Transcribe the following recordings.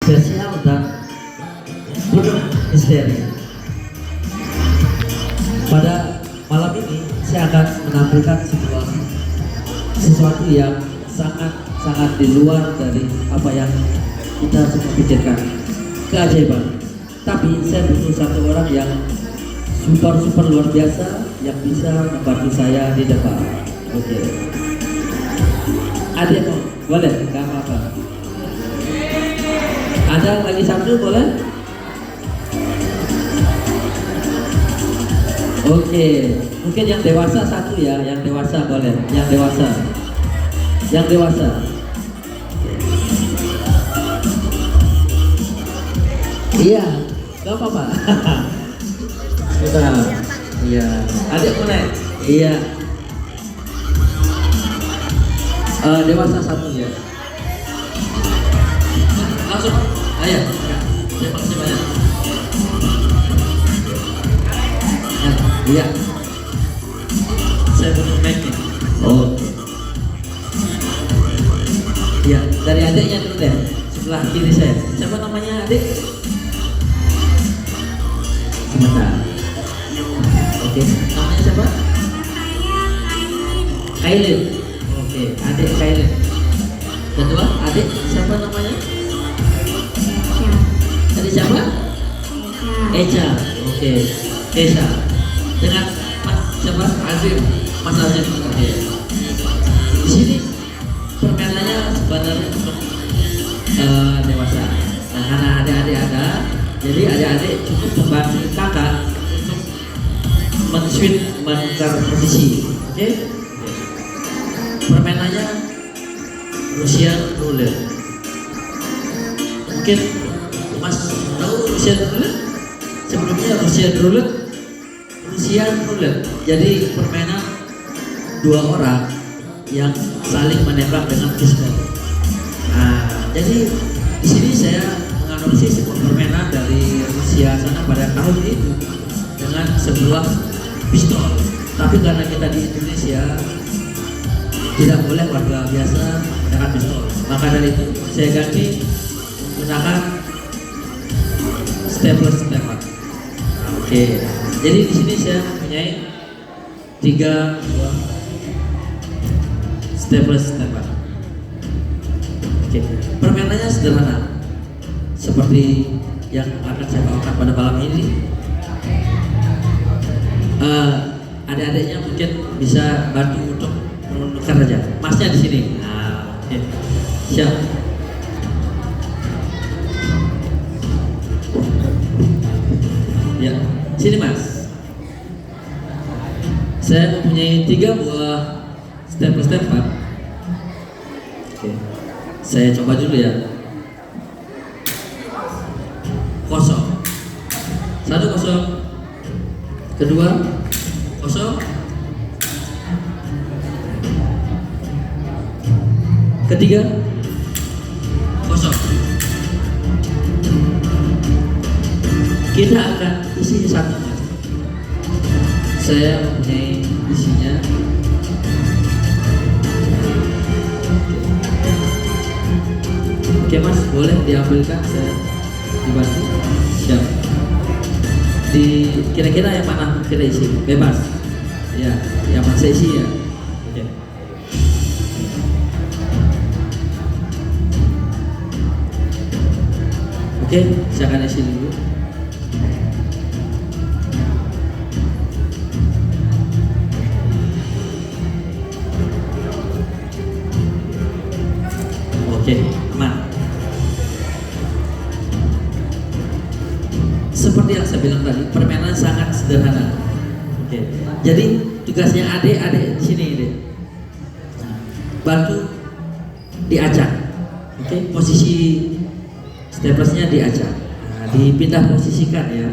spesial dan penuh misteri. Pada malam ini saya akan menampilkan sesuatu yang sangat di luar dari apa yang kita semua pikirkan, keajaiban. Tapi saya butuh satu orang yang super luar biasa yang bisa membantu saya di depan. Oke. Adik mau? Boleh? Gak apa-apa. Ada lagi satu boleh? Oke, mungkin yang dewasa satu ya, yang dewasa boleh, yang dewasa. Iya, gak apa-apa. Sebentar. Iya, adik boleh? Iya. Dewasa satu ya. Langsung, ayo. Terima kasih banyak. Iya. Saya butuh mic nih. Oke. Iya, dari adiknya dulu deh. Sebelah kiri saya. Siapa namanya adik? Sebentar. Oke, namanya siapa? Kailin. Oke, adik Kailin. Kedua, adik siapa namanya? Adik siapa? Echa. Oke, Echa. Dengan Mas siapa? Azim. Mas Azim. Oke. Di sini permainannya sebenarnya untuk dewasa. Nah, karena adik-adik ada, jadi adik-adik cukup membantu kakak untuk men-switch menukar posisi. Oke? Permainannya Russian Roulette. Mungkin Mas tahu Russian Roulette? Sebelumnya Russian Roulette. Jadi permainan dua orang yang saling menembak dengan pistol. Nah, jadi di sini saya menganalisis sebuah permainan dari Rusia sana pada tahun itu dengan sebuah pistol. Tapi karena kita di Indonesia tidak boleh warga biasa dengan pistol, maka dari itu saya ganti menggunakan staples tembak. Oke, jadi di sini saya mempunyai 3 buah staples tembak. Oke, permainannya sederhana seperti yang akan saya bawakan pada malam ini. Adik-adiknya mungkin bisa bantu untuk menukar aja. Masnya di sini. Nah, oke. Siap. Ya, sini Mas. Saya mempunyai 3 buah staples tembak. Oke. Saya coba dulu ya. Kosong. 1 kosong. Kedua kosong. Ketiga kosong. Kita akan isi satunya. Saya mempunyai isinya. Oke Mas, boleh diambilkan, saya dibantu. Siap. Di kira-kira yang mana kita isi? Bebas. Ya, yang mana saya isi ya. Oke. Oke, saya akan isi dulu. Oke, aman. Seperti yang saya bilang tadi, permainan sangat sederhana. Oke. Jadi tugasnya adik-adik di sini deh. Bantu diacak. Oke, posisi staplesnya diacak. Nah, dipindah posisikan ya.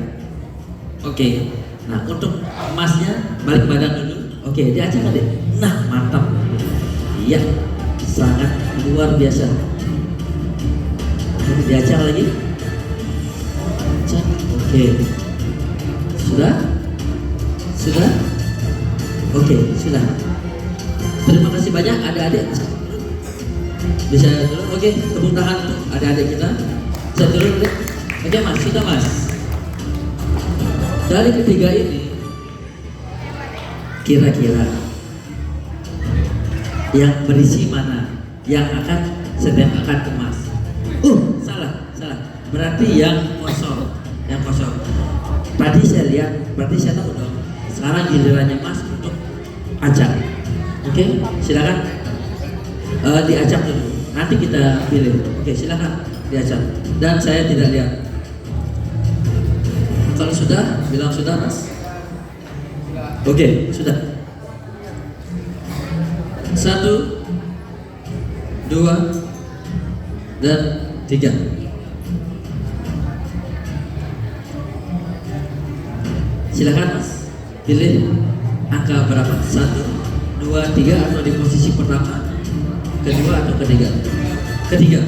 Oke. Nah, untuk emasnya balik badan dulu. Oke, diacak adik. Nah, mantap. Iya, sangat luar biasa. Diacak lagi. Acak. Oke. Sudah? Oke, sudah. Terima kasih banyak adik-adik. Bisa dulu. Oke, tepuk tangan untuk adik-adik kita. Saya turun deh. Oke mas, sudah mas. Dari ketiga ini, kira-kira yang berisi mana yang akan saya tempelkan ke mas? Salah. Berarti yang kosong, Tadi saya lihat, berarti saya tahu dong. Sekarang gilirannya mas untuk acak. Oke, silakan. Diacak dulu. Nanti kita pilih. Oke, silakan diacak. Dan saya tidak lihat. Kalau sudah, bilang sudah mas. Oke, sudah. 1, 2, dan 3. Silakan mas, pilih angka berapa? 1, 2, 3 atau di posisi pertama, kedua atau ketiga? Ketiga.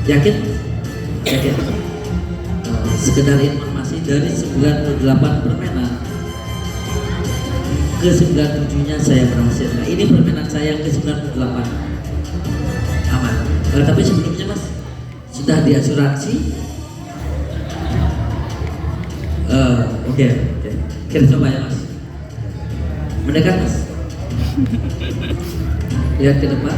Yakin? Sekedar informasi, dari 98 permainan ke 97-nya saya berhasil. Nah, ini permainan saya yang ke 98. Aman. Tapi sebelumnya mas sudah diasuransi? Oke. Kita coba ya mas. Mendekat mas. Lihat ke depan.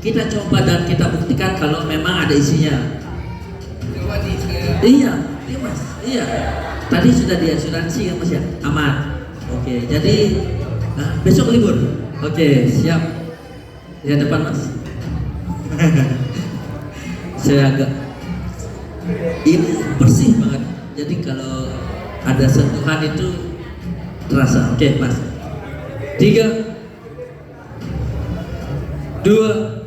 Kita coba dan kita buktikan kalau memang ada isinya. Iya mas. Iya. Tadi sudah diasuransi ya mas ya. Aman. Oke. Jadi besok libur. Oke, siap. Lihat depan mas. Saya agak ini bersih banget. Jadi kalau ada sentuhan itu terasa. Oke mas. 3, 2,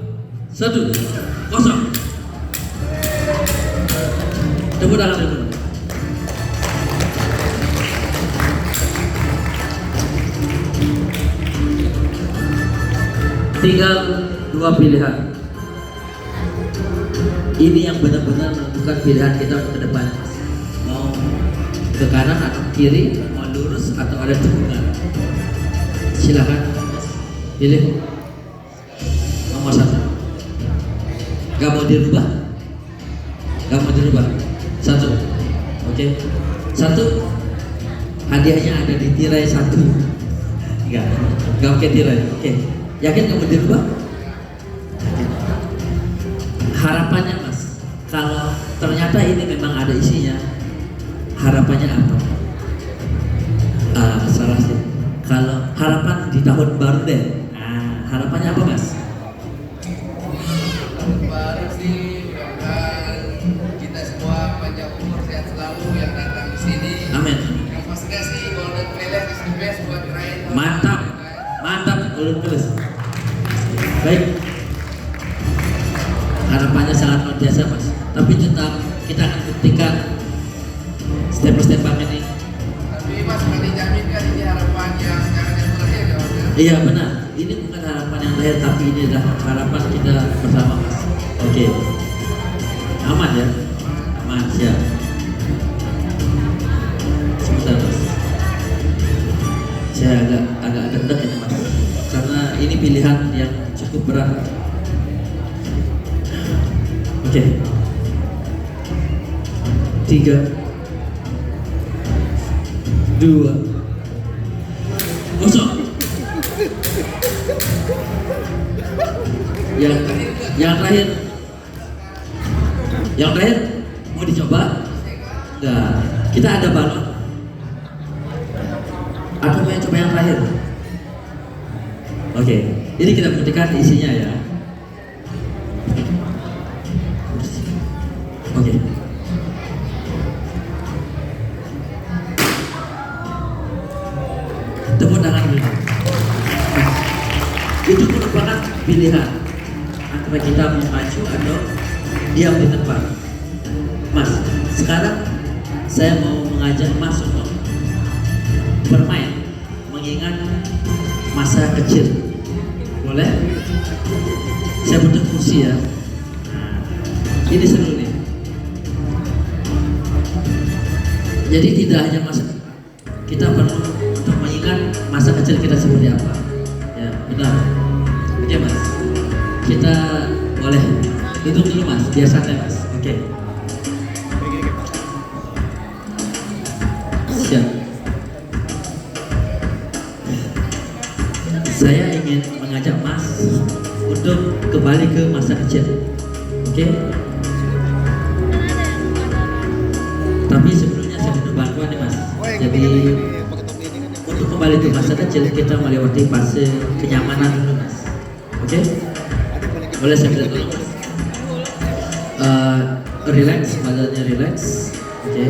1, kosong. Tepuk tangan dulu. Tinggal 2 pilihan. Ini yang benar-benar menentukan pilihan kita ke depan. Mau ke kanan atau kiri, mau lurus atau ada tikungan. Silakan pilih nomor 1. Gak mau dirubah? 1. Oke. 1. Hadiahnya ada di tirai 1. Enggak pakai tirai. Oke. Yakin gak mau dirubah? Harapannya mas, kalau ternyata ini memang ada isinya, harapannya apa? Salah sih. Kalau harapan di tahun baru deh, harapannya apa mas? Tahun baru sih, mudah-mudahan kita semua panjang umur, sehat selalu yang datang di sini. Amin. Yang pastinya sih Golden Palace is the best buat rakyat. Mantap, Golden Palace. Baik. Harapannya sangat luar biasa mas. Tapi tetap kita akan buktikan step-step ini. Tapi mas nggak dijamin kan ini harapan yang jangan yang terakhir ya mas? Iya benar. Ini bukan harapan yang lahir, tapi ini adalah harapan kita bersama mas. Oke. Aman ya? Aman, siap. Sebentar mas. Saya agak deg-deg ini mas. Karena ini pilihan yang cukup berat. Oke. 3, 2, kosong. Yang terakhir mau dicoba? Enggak. Kita ada balon. Atau mau coba yang terakhir? Oke. Ini kita buktikan isinya ya. Oke. Tepuk tangan dulu. Itu merupakan pilihan antara kita mau maju atau diam di tempat. Mas, sekarang saya mau mengajak Mas untuk bermain, mengingat masa kecil. Boleh? Saya butuh kursi ya. Ini seru nih. Jadi tidak hanya masa, kita perlu untuk mengingat masa kecil kecil kita seperti apa. Ya, benar. Oke mas, kita boleh duduk dulu mas, biar santai mas. Oke. Siap. Saya ingin mengajak mas untuk kembali ke masa kecil. Oke. Tapi sebelumnya saya butuh bantuan nih mas. Jadi untuk kembali ke masa kecil kita melewati fase kenyamanan dulu mas. Oke? Boleh saya minta tolong mas? Relax, badannya relax. Oke?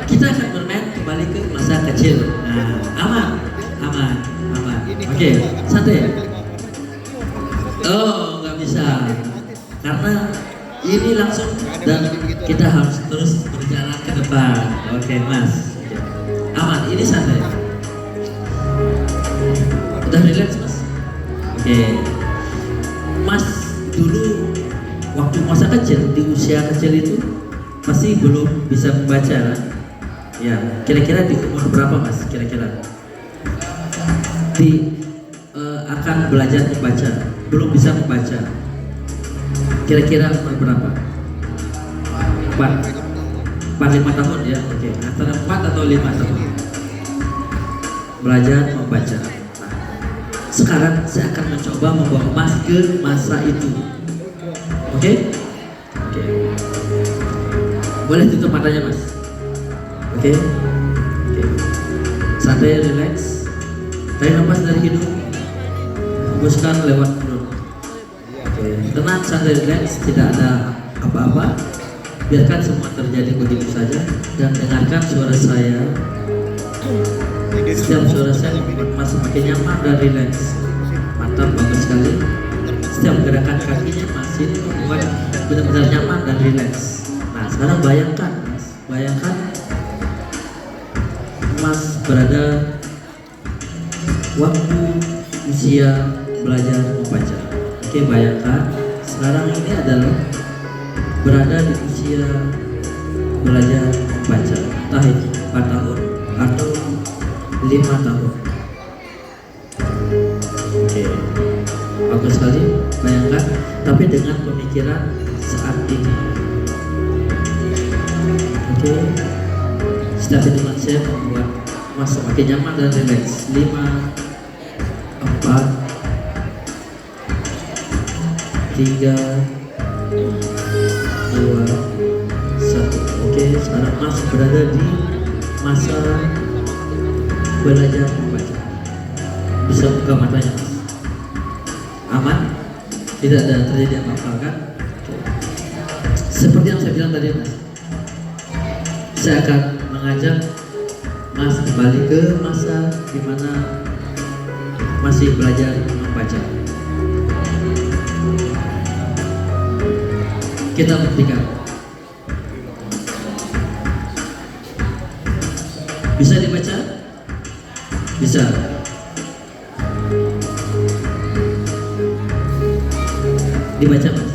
Kita akan bermain kembali ke masa kecil. Nah, aman. Oke, santai ya? Oh, nggak bisa. Karena ini langsung dan kita harus terus berjalan ke depan. Oke mas. Aman, ini santai. Udah relax mas. Oke. Mas dulu waktu masa kecil, di usia kecil itu masih belum bisa membaca kan? Ya, kira-kira di umur berapa mas? Kira-kira akan belajar membaca, belum bisa membaca. Kira-kira umur berapa? 4-5 tahun ya, oke. Antara 4 atau 5 tahun belajar membaca. Nah, sekarang saya akan mencoba membawa mas ke masa itu. Oke? Oke. Boleh tutup matanya mas. Oke? Oke. Santai, relax. Tarik nafas dari hidung, hembuskan lewat mulut. Oke. Tenang, santai, relax. Tidak ada apa-apa. Biarkan semua terjadi begitu saja dan dengarkan suara saya. Setiap suara saya membuat mas semakin nyaman dan relax. Mantap, bagus sekali. Setiap gerakan kakinya masih membuat benar-benar nyaman dan relax. Nah, sekarang bayangkan mas, mas berada waktu usia belajar membaca. Oke, bayangkan sekarang ini adalah berada di usia belajar membaca, entah itu 4 tahun atau 5 tahun. Oke, bagus sekali. Bayangkan, tapi dengan pemikiran saat ini. Oke, setiap hitungan saya membuat mas semakin nyaman dan relax. 5, 4, 3, 2, 1. Oke, sekarang mas berada di masa belajar membaca. Bisa buka matanya mas. Aman? Tidak ada terjadi apa-apa kan? Oke. Seperti yang saya bilang tadi mas, saya akan mengajak mas kembali ke masa dimana masih belajar membaca. Kita buktikan. Bisa dibaca? Bisa. Dibaca mas.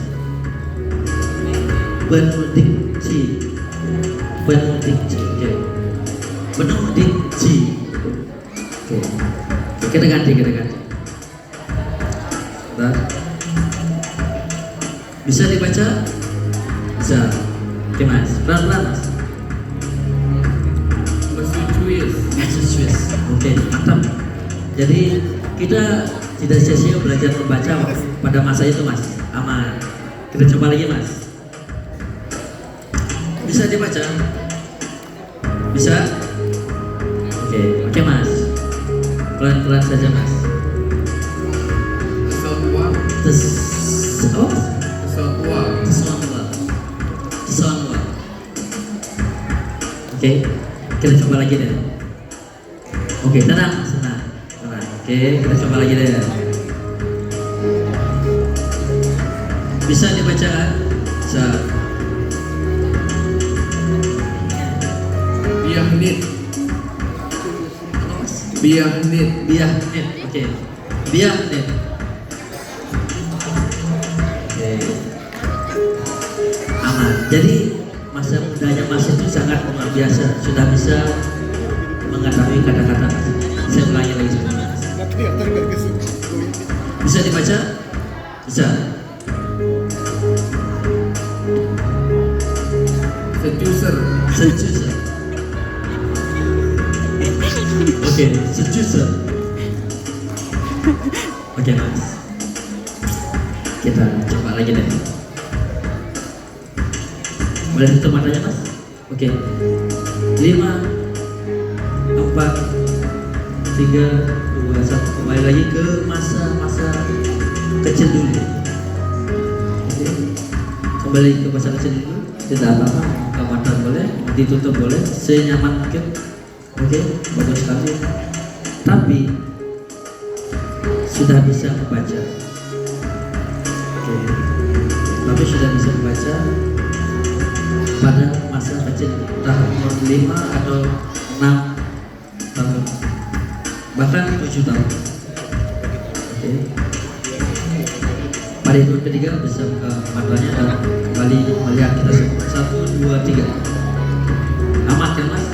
Penuh diksi. Oke. Penuh diksi. Oke. Kita ganti. Bentar. Bisa dibaca? Bisa. Oke mas, pelan-pelan mas. Oke, mantap. Jadi kita tidak sia-sia belajar membaca pada masa itu mas. Aman. Kita coba lagi mas. Bisa dibaca? Bisa? Oke mas. Pelan-pelan saja mas. Oke, kita coba lagi deh. Oke, tenang. Oke, kita coba lagi deh. Bisa dibaca? Bisa. Biahnit. Oke. Biahnit. Oke. Aman. Jadi masa mudanya Mas itu sangat luar biasa, sudah bisa mengetahui kata-kata. Saya ulangi lagi sebentar. Bisa dibaca? Bisa. Sejuser. Sejuser. Oke, sejuser. Oke mas, kita coba lagi deh. Boleh tutup matanya mas? Oke. 5, 4, 3, 2, 1. Kembali lagi ke masa-masa kecil dulu. Oke. Kembali ke masa kecil dulu. Tidak apa-apa. Buka mata boleh, ditutup boleh, senyaman mungkin. Oke, bagus sekali. Tapi sudah bisa membaca. Oke. Tapi sudah bisa membaca pada masa kecil, entah umur 5 atau 6 tahun, bahkan 7 tahun. Oke. Pada hitungan ketiga bisa buka matanya dan kembali melihat kita semua. 1, 2, 3. Amat kan mas?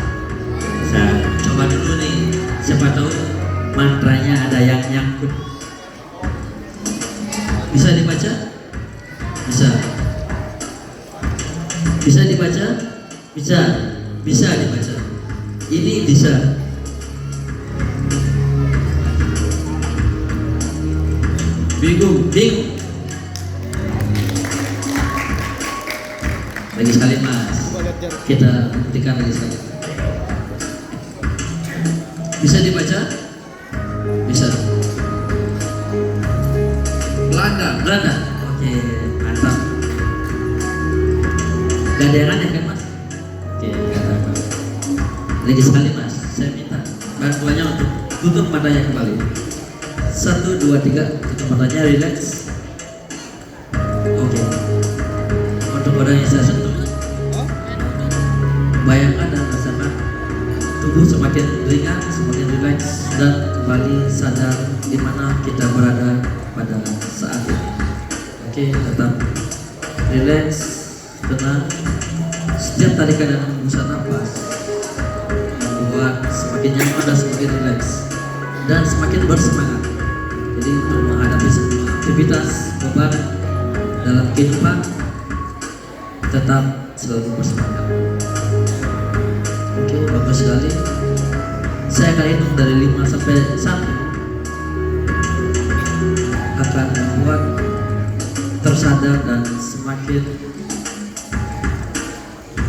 Saya coba dulu nih, siapa tahu mantranya ada yang nyangkut. Bisa dibaca? Bisa. Bisa dibaca? Bisa. Bisa dibaca. Ini bisa. Bingung. Lagi sekali mas. Kita buktikan lagi sekali. Bisa dibaca? Bisa. Belanda. Oke, mantap. Gak ada yang aneh kan mas? Oke, gak apa. Lagi sekali mas, saya minta bantuannya untuk tutup matanya kembali. 1, 2, 3, tutup matanya, relax. Oke. Untuk orang yang saya sentuh, bayangkan dan rasakan tubuh semakin ringan, semakin relax, dan kembali sadar di mana kita berada pada saat ini. Oke, tetap relax, tenang. Setiap tarikan dan hembusan nafas membuat semakin nyaman dan semakin relax dan semakin bersemangat. Jadi untuk menghadapi semua aktivitas beban dalam kehidupan, tetap selalu bersemangat. Oke, bagus sekali. Saya akan hitung dari 5 sampai 1 akan membuat tersadar dan semakin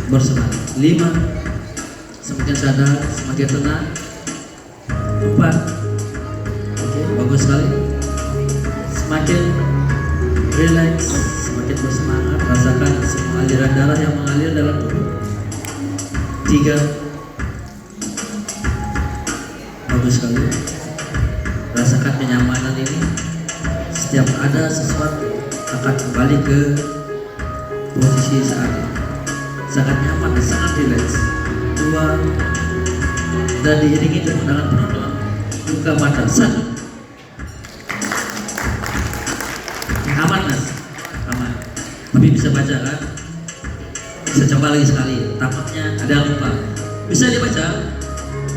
bersemangat. 5, semakin sadar, semakin tenang. 4, oke, bagus sekali. Semakin relax, semakin bersemangat. Rasakan semua aliran darah yang mengalir dalam tubuh. 3, bagus sekali. Rasakan kenyamanan ini. Setiap ada sesuatu akan kembali ke posisi saat ini. Sangat nyaman dan sangat relax. 2, dan diiringi dengan penonton. Buka mata. 1. Aman mas, aman. Tapi bisa baca kan? Bisa coba lagi sekali. Takutnya ada yang lupa. Bisa dibaca?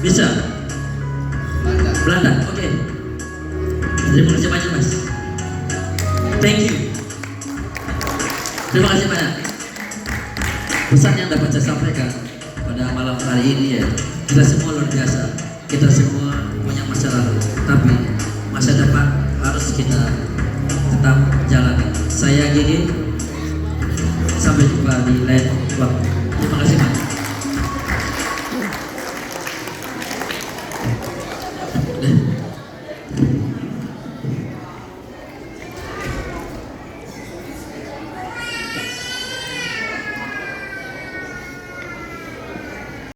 Bisa. Belanda. Oke. Terima kasih banyak mas. Thank you. Terima kasih banyak. Pesan yang dapat saya sampaikan pada malam hari ini ya, kita semua luar biasa. Kita semua punya masa lalu, tapi masa depan harus kita tetap jalani. Saya Gigi, sampai jumpa di lain waktu.